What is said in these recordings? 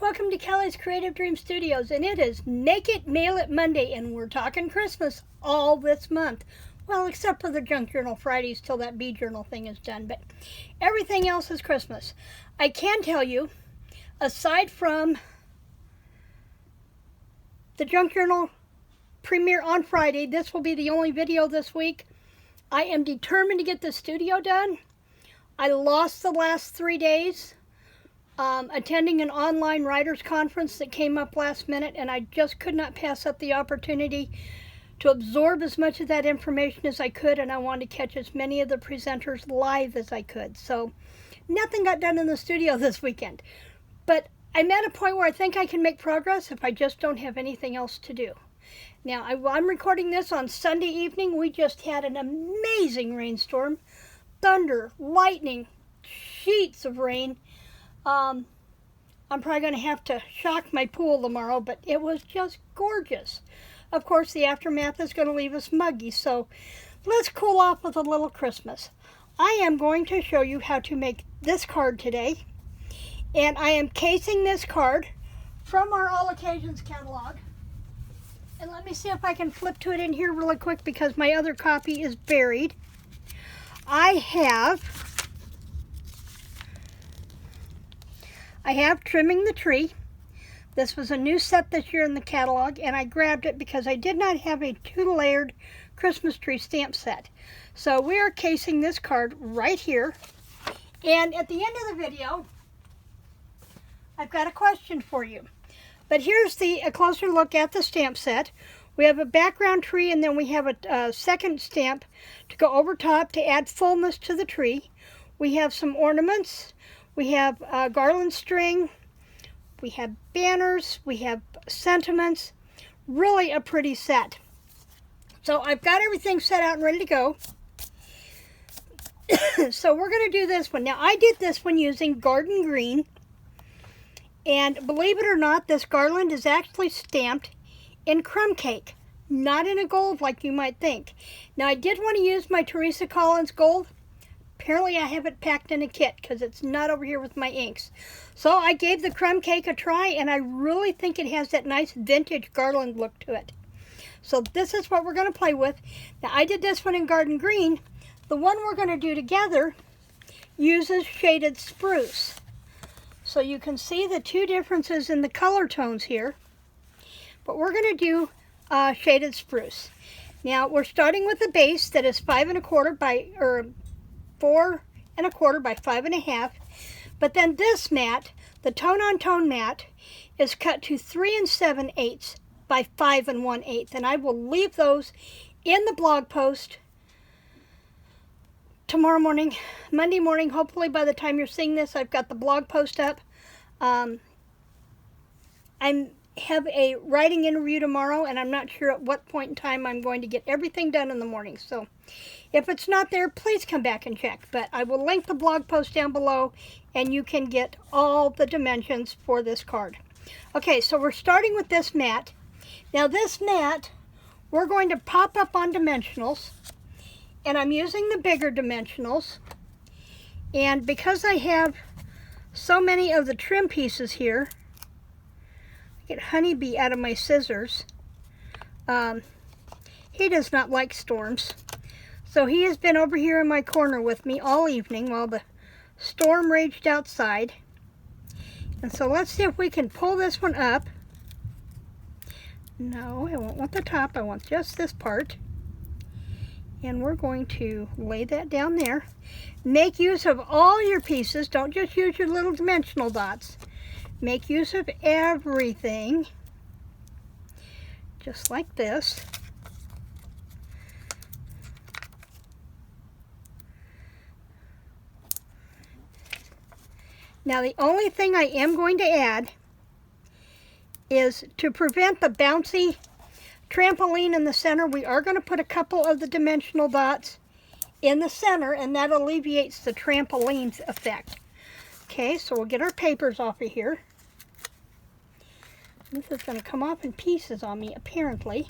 welcome to Kelly's Creative Dream Studios, and it is Make It, Mail It Monday, and we're talking Christmas all this month. Well, except for the Junk Journal Fridays till that bee journal thing is done, but everything else is Christmas. I can tell you, aside from the Junk Journal premiere on Friday, this will be the only video this week. I am determined to get the studio done. I lost the last 3 days. Attending an online writers conference that came up last minute, and I just could not pass up the opportunity to absorb as much of that information as I could, and I wanted to catch as many of the presenters live as I could. So nothing got done in the studio this weekend, but I'm at a point where I think I can make progress if I just don't have anything else to do. Now, I'm recording this on Sunday evening. We just had an amazing rainstorm, thunder, lightning, sheets of rain. I'm probably going to have to shock my pool tomorrow, but it was just gorgeous. Of course, the aftermath is going to leave us muggy, so let's cool off with a little Christmas. I am going to show you how to make this card today, and I am casing this card from our All Occasions catalog. And let me see if I can flip to it in here really quick because my other copy is buried. I have Trimming the Tree. This was a new set this year in the catalog, and I grabbed it because I did not have a 2-layered Christmas tree stamp set. So we are casing this card right here. And at the end of the video, I've got a question for you. But here's a closer look at the stamp set. We have a background tree, and then we have a second stamp to go over top to add fullness to the tree. We have some ornaments. We have garland string, we have banners, we have sentiments, really a pretty set. So I've got everything set out and ready to go. So we're going to do this one. Now I did this one using Garden Green, and believe it or not, this garland is actually stamped in crumb cake, not in a gold like you might think. Now I did want to use my Teresa Collins gold. Apparently I have it packed in a kit because it's not over here with my inks. So I gave the crumb cake a try, and I really think it has that nice vintage garland look to it. So this is what we're going to play with. Now I did this one in Garden Green. The one we're going to do together uses Shaded Spruce. So you can see the two differences in the color tones here. But we're going to do Shaded Spruce. Now we're starting with a base that is 5 1/4 by 4 1/4 by 5 1/2, but then this mat, the tone-on-tone mat, is cut to 3 7/8 by 5 1/8, and I will leave those in the blog post tomorrow morning, Monday morning. Hopefully by the time you're seeing this, I've got the blog post up. I have a writing interview tomorrow, and I'm not sure at what point in time I'm going to get everything done in the morning, so if it's not there, please come back and check. But I will link the blog post down below, and you can get all the dimensions for this card. Okay, so we're starting with this mat. Now this mat, we're going to pop up on dimensionals, and I'm using the bigger dimensionals. And because I have so many of the trim pieces here, get Honeybee out of my scissors. He does not like storms. So he has been over here in my corner with me all evening while the storm raged outside. And so let's see if we can pull this one up. No, I won't want the top. I want just this part. And we're going to lay that down there. Make use of all your pieces. Don't just use your little dimensional dots. Make use of everything, just like this. Now the only thing I am going to add is to prevent the bouncy trampoline in the center, we are going to put a couple of the dimensional dots in the center, and that alleviates the trampoline's effect. Okay, so we'll get our papers off of here. This is going to come off in pieces on me, apparently.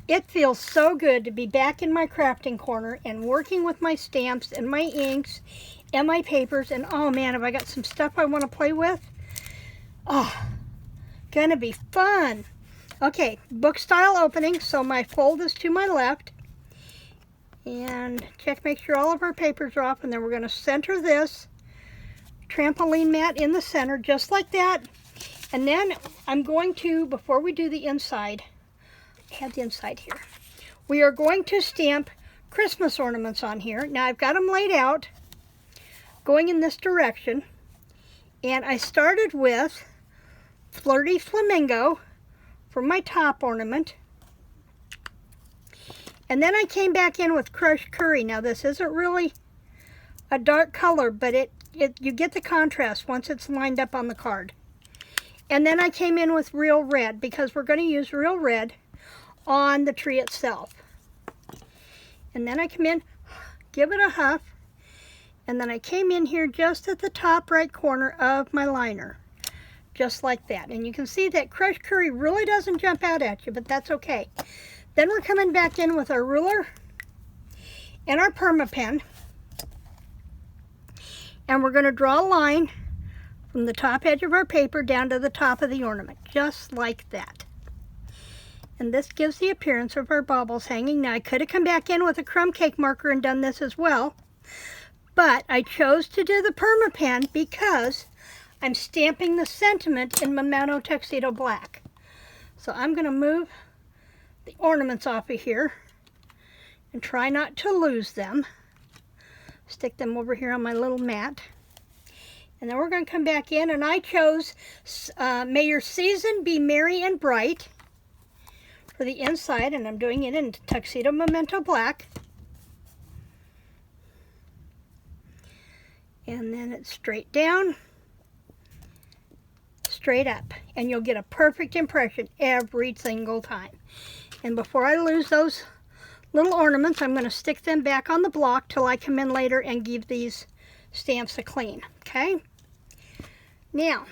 It feels so good to be back in my crafting corner and working with my stamps and my inks and my papers. And oh man, have I got some stuff I want to play with. Oh, gonna be fun. Okay, book style opening, so my fold is to my left. And make sure all of our papers are off, and then we're going to center this trampoline mat in the center, just like that. And then I'm going to, before we do the inside, I have the inside here. We are going to stamp Christmas ornaments on here. Now I've got them laid out, going in this direction. And I started with Flirty Flamingo for my top ornament. And then I came back in with Crushed Curry. Now this isn't really a dark color, but you get the contrast once it's lined up on the card. And then I came in with Real Red, because we're going to use Real Red on the tree itself. And then I come in, give it a huff, and then I came in here just at the top right corner of my liner, just like that. And you can see that Crushed Curry really doesn't jump out at you, but that's okay. Then we're coming back in with our ruler and our perma pen, and we're going to draw a line from the top edge of our paper down to the top of the ornament, just like that. And this gives the appearance of our baubles hanging. Now I could have come back in with a crumb cake marker and done this as well, but I chose to do the perma pen because I'm stamping the sentiment in Memento Tuxedo Black. So I'm going to move the ornaments off of here and try not to lose them. Stick them over here on my little mat. And then we're going to come back in, and I chose May Your Season Be Merry and Bright for the inside, and I'm doing it in Tuxedo Memento Black. And then it's straight down, straight up, and you'll get a perfect impression every single time. And before I lose those little ornaments, I'm going to stick them back on the block till I come in later and give these stamps a clean, okay? Now,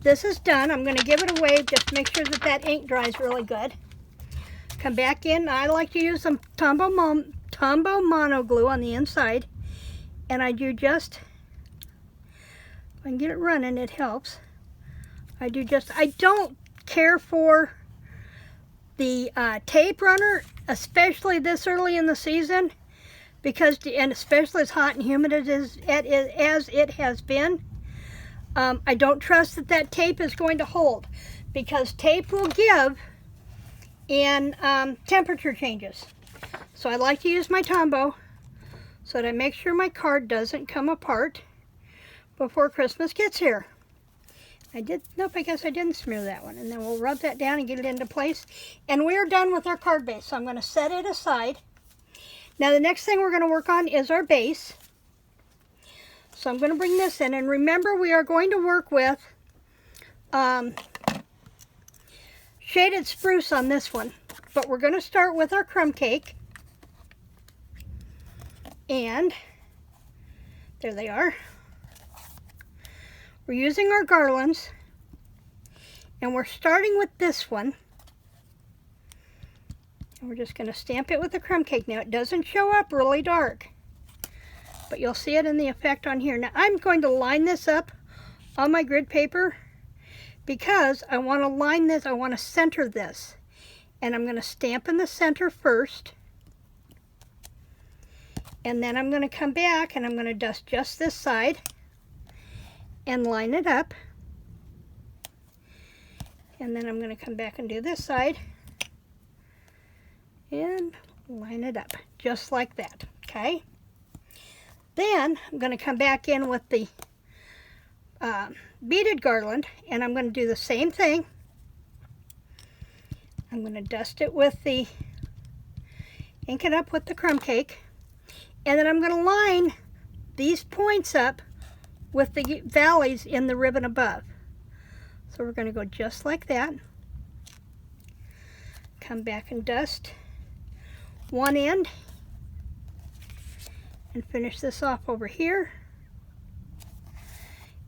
this is done. I'm going to give it a wave just to make sure that that ink dries really good. Come back in. I like to use some Tombow Mono Glue on the inside, and I do just, if I can get it running, it helps. I don't care for the tape runner, especially this early in the season, because, and especially as hot and humid as it has been. I don't trust that that tape is going to hold, because tape will give in temperature changes. So I like to use my Tombow so that I make sure my card doesn't come apart before Christmas gets here. Nope, I guess I didn't smear that one. And then we'll rub that down and get it into place. And we are done with our card base. So I'm going to set it aside. Now the next thing we're going to work on is our base. So I'm going to bring this in. And remember, we are going to work with shaded spruce on this one. But we're going to start with our crumb cake. And there they are. We're using our garlands, and we're starting with this one. And we're just going to stamp it with the crumb cake. Now, it doesn't show up really dark, but you'll see it in the effect on here. Now, I'm going to line this up on my grid paper because I want to line this, I want to center this. And I'm going to stamp in the center first. And then I'm going to come back and I'm going to dust just this side and line it up. And then I'm going to come back and do this side and line it up just like that, okay? Then I'm going to come back in with the beaded garland, and I'm going to do the same thing. I'm going to dust it with the, ink it up with the crumb cake, and then I'm going to line these points up with the valleys in the ribbon above. So we're going to go just like that. Come back and dust one end and finish this off over here.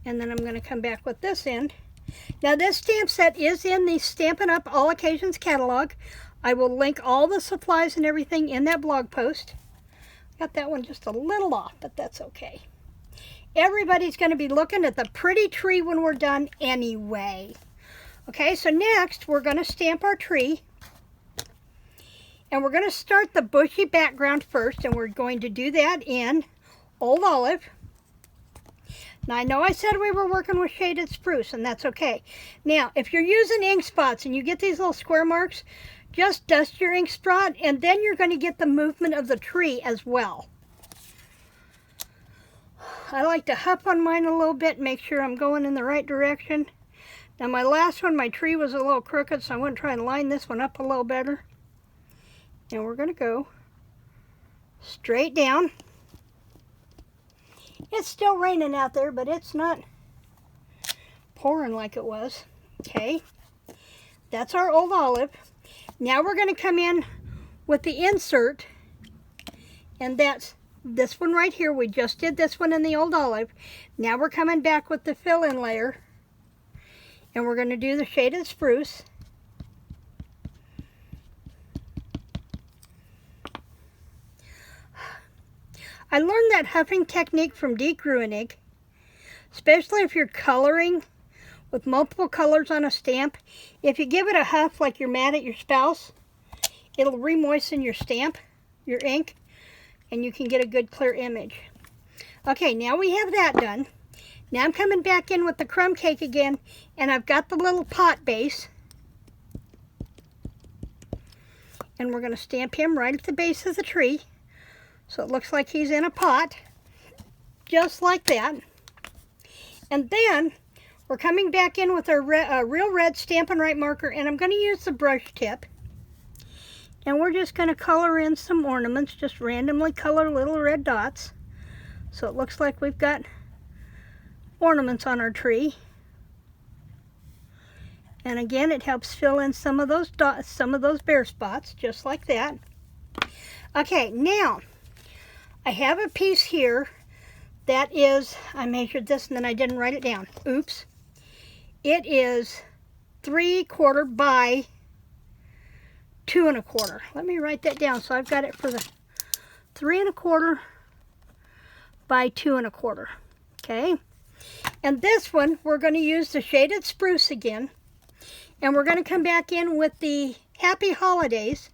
And then I'm going to come back with this end. Now this stamp set is in the Stampin' Up! All Occasions catalog. I will link all the supplies and everything in that blog post. Got that one just a little off, but that's okay. Everybody's going to be looking at the pretty tree when we're done anyway. Okay, so next we're going to stamp our tree. And we're going to start the bushy background first, and we're going to do that in Old Olive. Now, I know I said we were working with shaded spruce, and that's okay. Now, if you're using ink spots and you get these little square marks, just dust your ink spot, and then you're going to get the movement of the tree as well. I like to huff on mine a little bit, make sure I'm going in the right direction. Now, my last one, my tree was a little crooked, so I want to try and line this one up a little better. And we're going to go straight down. It's still raining out there, but it's not pouring like it was. Okay, that's our Old Olive. Now we're going to come in with the insert, and that's this one right here. We just did this one in the Old Olive. Now we're coming back with the fill-in layer, and we're going to do the shaded spruce. I learned that huffing technique from Dee Gruenig, especially if you're coloring with multiple colors on a stamp. If you give it a huff like you're mad at your spouse, it'll re-moisten your stamp, your ink, and you can get a good clear image. Okay, now we have that done. Now I'm coming back in with the crumb cake again, and I've got the little pot base. And we're going to stamp him right at the base of the tree. So it looks like he's in a pot, just like that. And then we're coming back in with our real red Stampin' Right marker, and I'm going to use the brush tip. And we're just going to color in some ornaments, just randomly color little red dots. So it looks like we've got ornaments on our tree. And again, it helps fill in some of those dots, some of those bare spots, just like that. Okay, now I have a piece here that is, I measured this and then I didn't write it down. Oops. It is 3/4 by 2 1/4. Let me write that down. So I've got it for the 3 1/4 by 2 1/4. Okay. And this one, we're going to use the shaded spruce again. And we're going to come back in with the Happy Holidays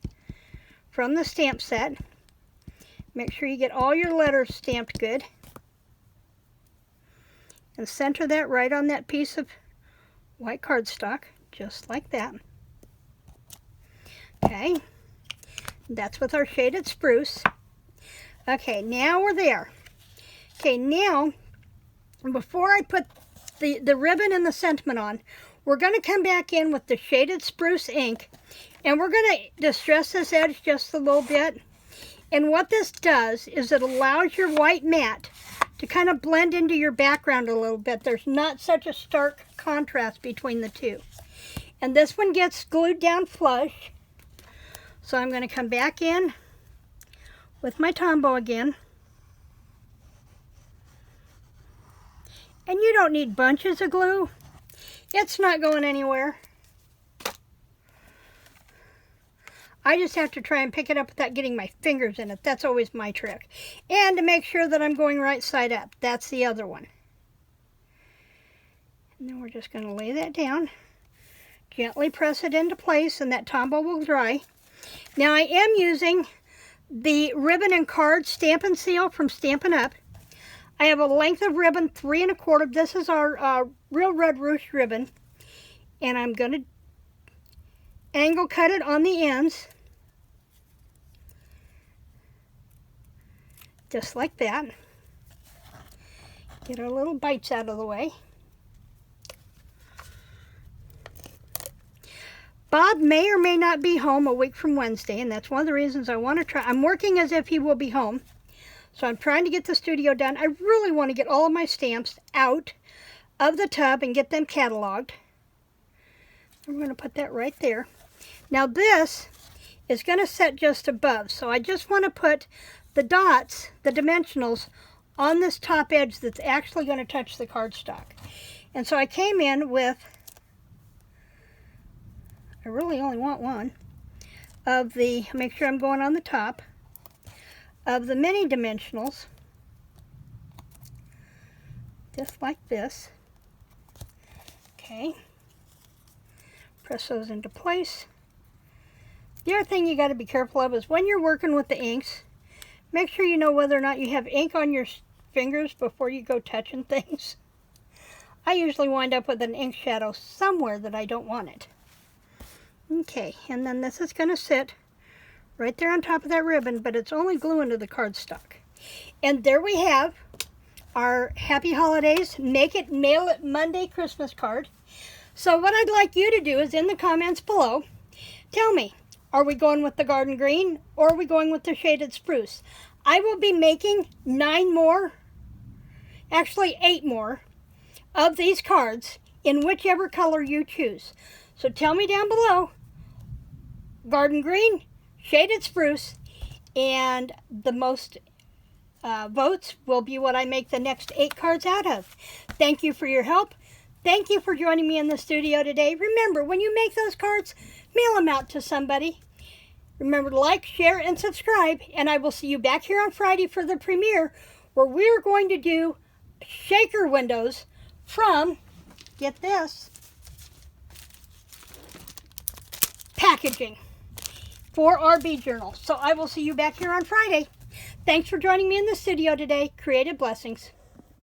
from the stamp set. Make sure you get all your letters stamped good. And center that right on that piece of white cardstock, just like that. Okay, that's with our shaded spruce. Okay, now we're there. Okay, now, before I put the ribbon and the sentiment on, we're going to come back in with the shaded spruce ink, and we're going to distress this edge just a little bit. And what this does is it allows your white matte to kind of blend into your background a little bit. There's not such a stark contrast between the two. And this one gets glued down flush. So I'm going to come back in with my Tombow again. And you don't need bunches of glue. It's not going anywhere. I just have to try and pick it up without getting my fingers in it. That's always my trick. And to make sure that I'm going right side up. That's the other one. And then we're just going to lay that down. Gently press it into place, and that Tombow will dry. Now I am using the ribbon and card Stampin' Seal from Stampin'Up. I have a length of ribbon 3 1/4. This is our real red ruche ribbon. And I'm going to angle cut it on the ends. Just like that. Get our little bites out of the way. Bob may or may not be home a week from Wednesday, and that's one of the reasons I want to try. I'm working as if he will be home. So I'm trying to get the studio done. I really want to get all of my stamps out of the tub and get them cataloged. I'm going to put that right there. Now this is going to set just above. So I just want to put the dots, the dimensionals, on this top edge that's actually going to touch the cardstock. And so I came in with, I really only want one, of the, make sure I'm going on the top, of the mini dimensionals. just like this. Okay. Press those into place. The other thing you got to be careful of is when you're working with the inks, make sure you know whether or not you have ink on your fingers before you go touching things. I usually wind up with an ink shadow somewhere that I don't want it. Okay, and then this is going to sit right there on top of that ribbon, but it's only gluing to the cardstock. And there we have our Happy Holidays Make It Mail It Monday Christmas card. So what I'd like you to do is in the comments below, tell me, are we going with the garden green or are we going with the shaded spruce? I will be making 9 more, actually 8 more of these cards in whichever color you choose. So tell me down below, garden green, shaded spruce, and the most votes will be what I make the next 8 cards out of. Thank you for your help. Thank you for joining me in the studio today. Remember, when you make those cards, mail them out to somebody. Remember to like, share, and subscribe, and I will see you back here on Friday for the premiere, where we're going to do shaker windows from, get this, packaging for our bead journal. So I will see you back here on Friday. Thanks for joining me in the studio today. Creative blessings.